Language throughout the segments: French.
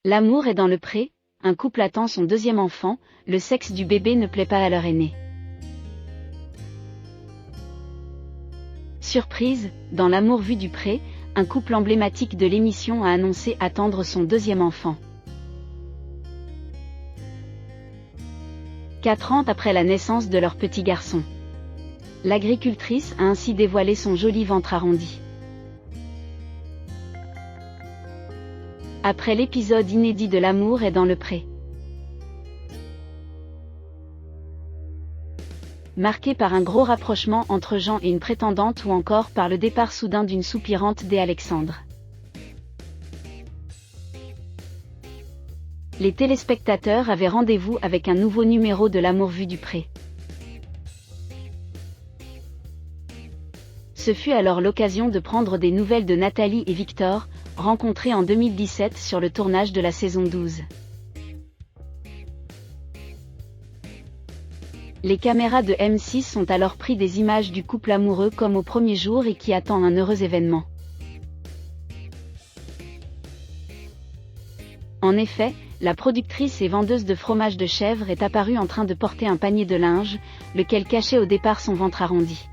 L'amour est dans le pré, un couple attend son deuxième enfant, le sexe du bébé ne plaît pas à leur aîné. Surprise, dans L'amour vu du pré, un couple emblématique de l'émission a annoncé attendre son deuxième enfant. 4 ans après la naissance de leur petit garçon. L'agricultrice a ainsi dévoilé son joli ventre arrondi. Après l'épisode inédit de L'amour est dans le pré. Marqué par un gros rapprochement entre Jean et une prétendante ou encore par le départ soudain d'une soupirante d'Alexandre. Les téléspectateurs avaient rendez-vous avec un nouveau numéro de L'amour vu du pré. Ce fut alors l'occasion de prendre des nouvelles de Nathalie et Victor, rencontrés en 2017 sur le tournage de la saison 12. Les caméras de M6 ont alors pris des images du couple amoureux comme au premier jour et qui attend un heureux événement. En effet, la productrice et vendeuse de fromage de chèvre est apparue en train de porter un panier de linge, lequel cachait au départ son ventre arrondi.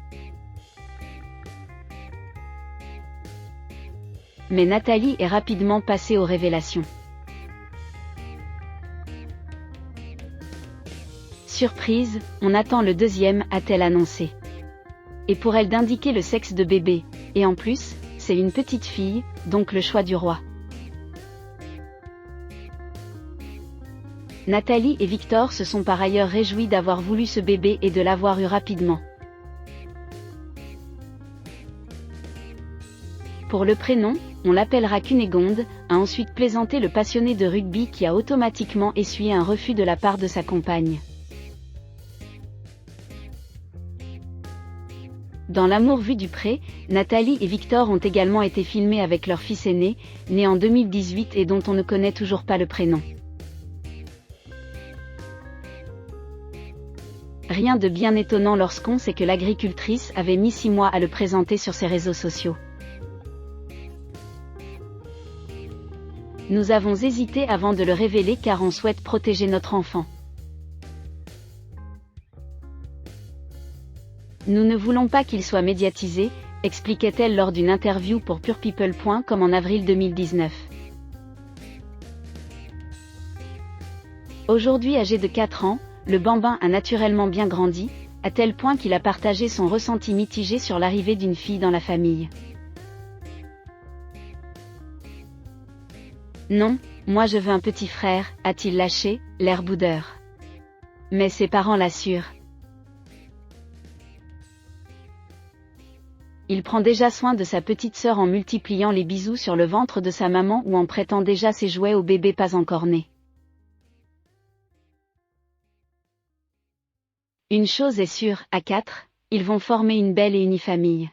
Mais Nathalie est rapidement passée aux révélations. Surprise, on attend le deuxième, a-t-elle annoncé. Et pour elle d'indiquer le sexe de bébé, et en plus, c'est une petite fille, donc le choix du roi. Nathalie et Victor se sont par ailleurs réjouis d'avoir voulu ce bébé et de l'avoir eu rapidement. Pour le prénom, on l'appellera Cunégonde, a ensuite plaisanté le passionné de rugby qui a automatiquement essuyé un refus de la part de sa compagne. Dans L'amour vu du pré, Nathalie et Victor ont également été filmés avec leur fils aîné, né en 2018 et dont on ne connaît toujours pas le prénom. Rien de bien étonnant lorsqu'on sait que l'agricultrice avait mis 6 mois à le présenter sur ses réseaux sociaux. Nous avons hésité avant de le révéler car on souhaite protéger notre enfant. Nous ne voulons pas qu'il soit médiatisé, expliquait-elle lors d'une interview pour purepeople.com en avril 2019. Aujourd'hui âgé de 4 ans, le bambin a naturellement bien grandi, à tel point qu'il a partagé son ressenti mitigé sur l'arrivée d'une fille dans la famille. Non, moi je veux un petit frère, a-t-il lâché, l'air boudeur. Mais ses parents l'assurent. Il prend déjà soin de sa petite sœur en multipliant les bisous sur le ventre de sa maman ou en prêtant déjà ses jouets au bébé pas encore né. Une chose est sûre, à 4, ils vont former une belle et unie famille.